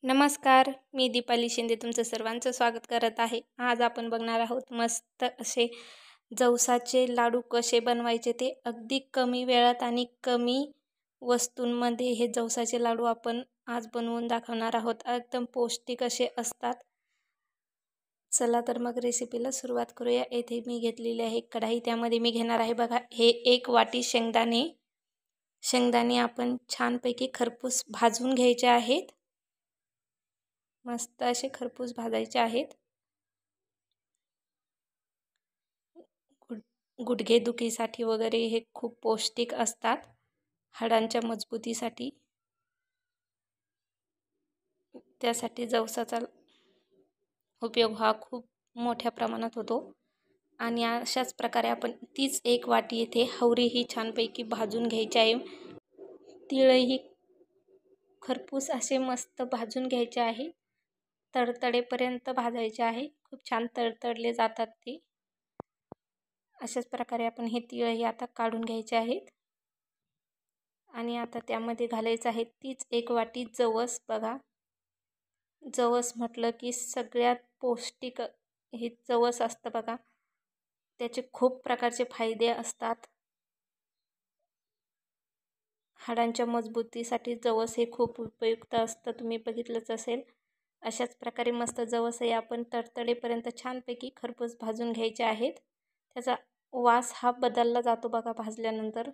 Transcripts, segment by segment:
नमस्कार, मी दीपाली शिंदे तुमचं सर्वांचं स्वागत करत आहे. आज आपण बघणार आहोत मस्त असे जवसाचे लाडू कसे बनवायचे ते अगदी कमी वेळात आणि कमी वस्तूंमध्ये हे जवसाचे लाडू आपण आज बनवून दाखवणार आहोत. एकदम पौष्टिक असे असतात. चला तर मग रेसिपीला सुरुवात करूया. येथे मी घेतलेली आहे कढाई, त्यामध्ये मी घेणार आहे बघा हे 1 वाटी शेंगदाणे. शेंगदाणे आपण छानपैकी खरपूस भाजून घ्यायचे आहेत. मस्त असे खरपूस भाजायचे आहेत. गुडघेदुखीसाठी वगैरे हे खूप पौष्टिक असतात, हाडांच्या मजबूतीसाठी. त्यासाठी जवसाचा उपयोग हा खूप मोठ्या प्रमाणात होतो. आणि अशाच प्रकारे आपण तीच 1 वाटी येथे हवरीही छानपैकी भाजून घ्यायची आहे. तिळही खरपूस असे मस्त भाजून घ्यायचे आहे. तडतडेपर्यंत भाजायचे आहे. खूप छान तडतडले जातात ते. अशाच प्रकारे आपण हे तिळही आता काढून घ्यायचे आहेत. आणि आता त्यामध्ये घालायचं आहे तीच 1 वाटी जवस. बघा, जवस म्हटलं की सगळ्यात पौष्टिक हे जवस असतं बघा. त्याचे खूप प्रकारचे फायदे असतात. हाडांच्या मजबूतीसाठी जवस हे खूप उपयुक्त असतं, तुम्ही बघितलंच असेल. अशाच प्रकारे मस्त जवसही आपण तडतडेपर्यंत छानपैकी खरपूस भाजून घ्यायचे आहेत. त्याचा वास हा बदलला जातो बघा भाजल्यानंतर.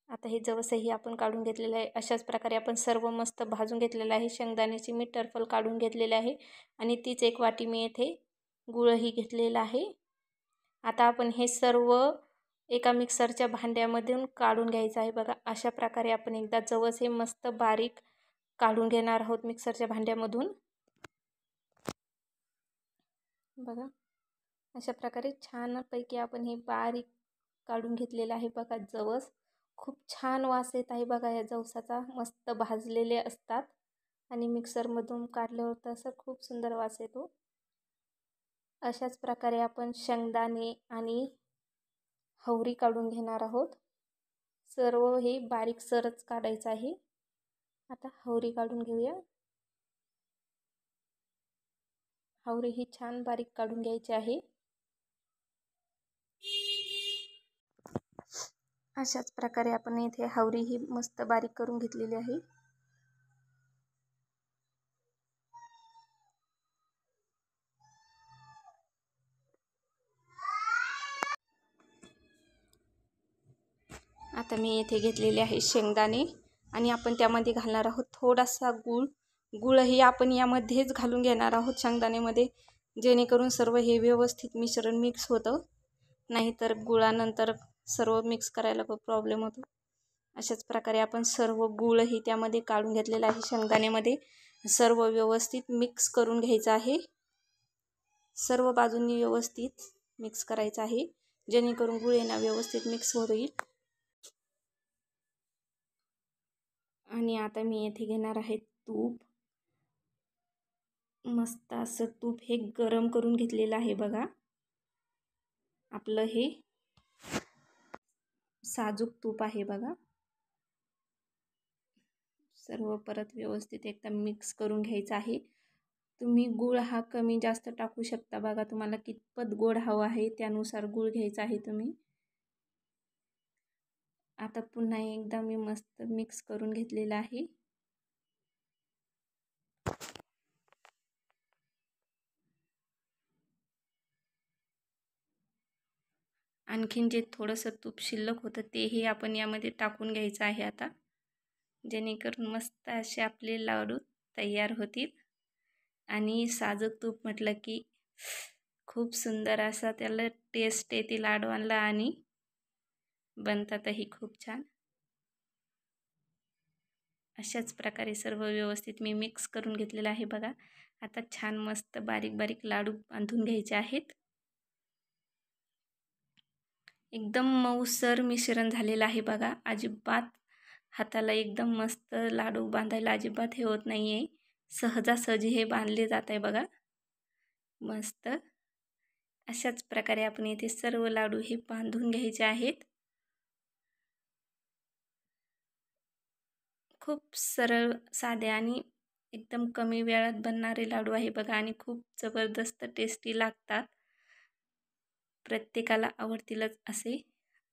आता हे जवसही आपण काढून घेतलेलं आहे. अशाच प्रकारे आपण सर्व मस्त भाजून घेतलेलं आहे. शेंगदाण्याची मी टरफल काढून घेतलेले आहे आणि तीच 1 वाटी मी येथे गुळही घेतलेला आहे. आता आपण हे सर्व एका मिक्सरच्या भांड्यामधून काढून घ्यायचं आहे बघा. अशा प्रकारे आपण एकदा जवस हे मस्त बारीक काढून घेणार आहोत मिक्सरच्या भांड्यामधून. बघा, अशा प्रकारे छानपैकी आपण हे बारीक काढून घेतलेलं आहे बघा जवस. खूप छान वास येत आहे बघा या जवसाचा. मस्त भाजलेले असतात आणि मिक्सरमधून काढल्यावर तसं खूप सुंदर वास येतो. अशाच प्रकारे आपण शेंगदाणे आणि हवरी काढून घेणार आहोत. सर्व हे बारीक सरच काढायचं आहे. आता हवरी काढून घेऊया. हवरी ही छान बारीक काढून घ्यायची आहे. अशाच प्रकारे आपण इथे हवरी ही मस्त बारीक करून घेतलेली आहे. आता मी येथे घेतलेले आहे शेंगदाणे आणि आपण त्यामध्ये घालणार आहोत थोडासा गूळ. गूळही आपण यामध्येच घालून घेणार आहोत शेंगदाण्यामध्ये, जेणेकरून सर्व हे व्यवस्थित मिश्रण मिक्स होतं. नाहीतर गुळानंतर सर्व मिक्स करायला खूप प्रॉब्लेम होतो. अशाच प्रकारे आपण सर्व गूळही त्यामध्ये काढून घेतलेला आहे. शेंगदाण्यामध्ये सर्व व्यवस्थित मिक्स करून घ्यायचं आहे. सर्व बाजूंनी व्यवस्थित मिक्स करायचं आहे, जेणेकरून गूळ यांना व्यवस्थित मिक्स होईल. आणि आता मी येथे घेणार आहे तूप. मस्त असं तूप हे गरम करून घेतलेलं आहे बघा. आपलं हे साजूक तूप आहे बघा. सर्व परत व्यवस्थित एकदम मिक्स करून घ्यायचं आहे. तुम्ही गूळ हा कमी जास्त टाकू शकता बघा. तुम्हाला कितपत गोड हवा आहे त्यानुसार गूळ घ्यायचा आहे तुम्ही. आता पुन्हा एकदा मी मस्त मिक्स करून घेतलेलं आहे. आणखीन जे थोडंसं तूप शिल्लक होतं तेही आपण यामध्ये टाकून घ्यायचं आहे आता, जेणेकरून मस्त असे आपले लाडू तयार होतील. आणि साजूक तूप म्हटलं की खूप सुंदर असा त्याला टेस्ट येते लाडवांना आणि बनतातही खूप छान. अशाच प्रकारे सर्व व्यवस्थित मी मिक्स करून घेतलेलं आहे बघा. आता छान मस्त बारीक बारीक लाडू बांधून घ्यायचे आहेत. एकदम मऊसर मिश्रण झालेलं आहे बघा. अजिबात हाताला एकदम मस्त लाडू बांधायला अजिबात हे होत नाही आहे. सहजासहजी हे बांधले जात आहे बघा मस्त. अशाच प्रकारे आपण इथे सर्व लाडू हे बांधून घ्यायचे आहेत. खूप सरळ साधे आणि एकदम कमी वेळात बनणारे लाडू आहे बघा आणि खूप जबरदस्त टेस्टी लागतात. प्रत्येकाला आवडतीलच असे.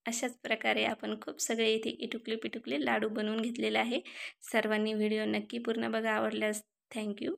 अशाच प्रकारे आपण खूप सगळे इथे इटुकले पिटुकले लाडू बनवून घेतलेले आहे. सर्वांनी व्हिडिओ नक्की पूर्ण बघा. आवडल्यास थँक्यू.